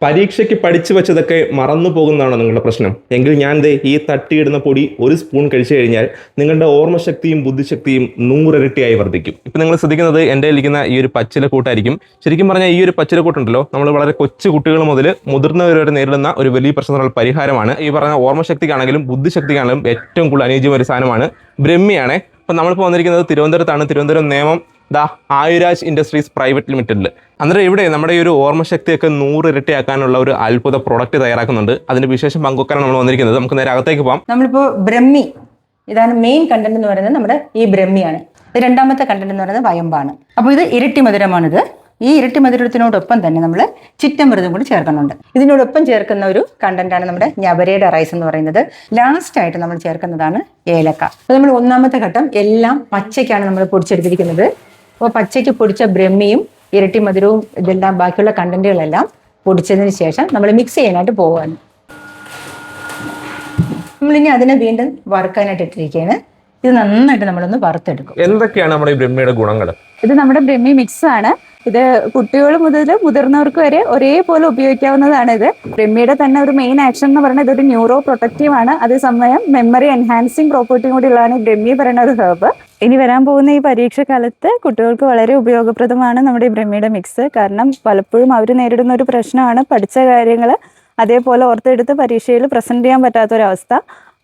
പരീക്ഷയ്ക്ക് പഠിച്ചു വെച്ചതൊക്കെ മറന്നു പോകുന്നതാണോ നിങ്ങളുടെ പ്രശ്നം? എങ്കിൽ ഞാൻ ഈ തട്ടിയിടുന്ന പൊടി ഒരു സ്പൂൺ കഴിച്ചു കഴിഞ്ഞാൽ നിങ്ങളുടെ ഓർമ്മശക്തിയും ബുദ്ധിശക്തിയും 100 ഇരട്ടിയായി വർദ്ധിക്കും. ഇപ്പം നിങ്ങൾ ശ്രദ്ധിക്കുന്നത് എൻ്റെ ഇരിക്കുന്ന ഈ ഒരു പച്ചിലക്കൂട്ടായിരിക്കും. ശരിക്കും പറഞ്ഞാൽ ഈ ഒരു പച്ചിലക്കൂട്ടുണ്ടല്ലോ, നമ്മൾ വളരെ കൊച്ചു കുട്ടികൾ മുതൽ മുതിർന്നവർ വരെ നേരിടുന്ന ഒരു വലിയ പ്രശ്നത്തിനുള്ള പരിഹാരമാണ്. ഈ പറഞ്ഞ ഓർമ്മശക്തിക്കാണെങ്കിലും ബുദ്ധിശക്തിക്കാണെങ്കിലും ഏറ്റവും കൂടുതൽ അനുയോജ്യമായ ഒരു സാധനമാണ് ബ്രഹ്മിയാണ്. അപ്പം നമ്മളിപ്പോൾ വന്നിരിക്കുന്നത് തിരുവനന്തപുരത്താണ്. തിരുവനന്തപുരം നേമം ആയുരാജ് ഇൻഡസ്ട്രീസ് പ്രൈവറ്റ് ലിമിറ്റഡിൽ. അന്നേരം ഇവിടെ നമ്മുടെ ഈ ഒരു ഓർമ്മശക്തിയൊക്കെ 100 ഇരട്ടിയാക്കാനുള്ള ഒരു അത്ഭുത പ്രൊഡക്റ്റ് തയ്യാറാക്കുന്നുണ്ട്. അതിന്റെ വിശേഷം പങ്കുവെക്കാനാണ് നമ്മൾ വന്നിരിക്കുന്നത്. നമുക്ക് നേരെ അകത്തേക്ക് പോകാം. നമ്മളിപ്പോൾ ബ്രഹ്മി, ഇതാണ് മെയിൻ കണ്ടന്റ് എന്ന് പറയുന്നത്. നമ്മുടെ ഈ ബ്രഹ്മിയാണ്. ഇത് രണ്ടാമത്തെ കണ്ടന്റ് എന്ന് പറയുന്നത് വയമ്പാണ്. അപ്പോൾ ഇത് ഇരട്ടി മധുരമാണിത്. ഈ ഇരട്ടി മധുരത്തിനോടൊപ്പം തന്നെ നമ്മൾ ചിറ്റമൃതം കൂടി ചേർക്കുന്നുണ്ട്. ഇതിനോടൊപ്പം ചേർക്കുന്ന ഒരു കണ്ടന്റാണ് നമ്മുടെ ഞവരയുടെ റൈസ് എന്ന് പറയുന്നത്. ലാസ്റ്റ് ആയിട്ട് നമ്മൾ ചേർക്കുന്നതാണ് ഏലക്ക. അപ്പോൾ നമ്മൾ ഒന്നാമത്തെ ഘട്ടം എല്ലാം പച്ചയ്ക്കാണ് നമ്മൾ പൊടിച്ചെടുത്തിരിക്കുന്നത്. അപ്പോൾ പച്ചയ്ക്ക് പൊടിച്ച ബ്രഹ്മിയും ഇരട്ടി മധുരവും ഇതെല്ലാം ബാക്കിയുള്ള കണ്ടന്റുകളെല്ലാം പൊടിച്ചതിന് ശേഷം നമ്മൾ മിക്സ് ചെയ്യാനായിട്ട് പോവുകയാണ്. നമ്മളിനി അതിനെ വീണ്ടും വറുക്കാനായിട്ട് ഇട്ടിരിക്കുകയാണ്. ഇത് നന്നായിട്ട് നമ്മളൊന്ന് വറുത്തെടുക്കും. എന്തൊക്കെയാണ് നമ്മുടെ ഈ ബ്രഹ്മിയുടെ ഗുണങ്ങൾ? ഇത് നമ്മുടെ ബ്രഹ്മി മിക്സ് ആണ്. ഇത് കുട്ടികൾ മുതൽ മുതിർന്നവർക്ക് വരെ ഒരേപോലെ ഉപയോഗിക്കാവുന്നതാണ്. ഇത് ബ്രഹ്മിയുടെ തന്നെ ഒരു മെയിൻ ആക്ഷൻ എന്ന് പറയുന്നത് ഇതൊരു ന്യൂറോ പ്രൊട്ടക്റ്റീവ് ആണ്. അതേസമയം മെമ്മറി എൻഹാൻസിങ് പ്രോപ്പർട്ടിയും കൂടി ഉള്ളതാണ് ഈ ബ്രഹ്മി പറയുന്ന ഒരു ഹെർബ്. ഇനി വരാൻ പോകുന്ന ഈ പരീക്ഷ കാലത്ത് കുട്ടികൾക്ക് വളരെ ഉപയോഗപ്രദമാണ് നമ്മുടെ ഈ ബ്രഹ്മിയുടെ മിക്സ്. കാരണം പലപ്പോഴും അവർ നേരിടുന്ന ഒരു പ്രശ്നമാണ് പഠിച്ച കാര്യങ്ങൾ അതേപോലെ ഓർത്തെടുത്ത് പരീക്ഷയിൽ പ്രസന്റ് ചെയ്യാൻ പറ്റാത്തൊരവസ്ഥ.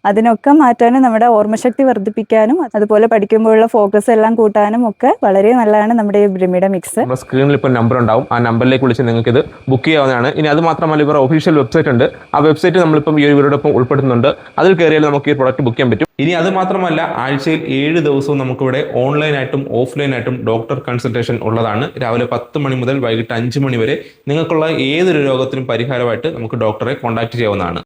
അതിനൊക്കെ മാറ്റാനും നമ്മുടെ ഓർമ്മശക്തി വർദ്ധിപ്പിക്കാനും അതുപോലെ പഠിക്കുമ്പോഴുള്ള ഫോക്കസ് എല്ലാം കൂട്ടാനും ഒക്കെ വളരെ നല്ലതാണ് നമ്മുടെ ഈ ബ്രഹ്മിയുടെ മിക്സ്. സ്ക്രീനിൽ ഇപ്പോൾ നമ്പർ ഉണ്ടാവും. ആ നമ്പറിലേക്ക് വിളിച്ച് നിങ്ങൾക്ക് ഇത് ബുക്ക് ചെയ്യാവുന്നതാണ്. ഇനി അത് മാത്രമല്ല, ഇവരുടെ ഒഫീഷ്യൽ വെബ്സൈറ്റ് ഉണ്ട്. ആ വെബ്സൈറ്റ് നമ്മളിപ്പം ഇവരോടൊപ്പം ഉൾപ്പെടുത്തുന്നുണ്ട്. അതിൽ കയറിയാൽ നമുക്ക് ഈ പ്രൊഡക്റ്റ് ബുക്ക് ചെയ്യാൻ പറ്റും. ഇനി അത് മാത്രമല്ല, ആഴ്ചയിൽ 7 ദിവസവും നമുക്കിവിടെ ഓൺലൈനായിട്ടും ഓഫ്ലൈനായിട്ടും ഡോക്ടർ കൺസൾട്ടേഷൻ ഉള്ളതാണ്. രാവിലെ 10 മണി മുതൽ വൈകിട്ട് 5 മണി വരെ നിങ്ങൾക്കുള്ള ഏതൊരു രോഗത്തിനും പരിഹാരമായിട്ട് നമുക്ക് ഡോക്ടറെ കോൺടാക്ട് ചെയ്യാവുന്നതാണ്.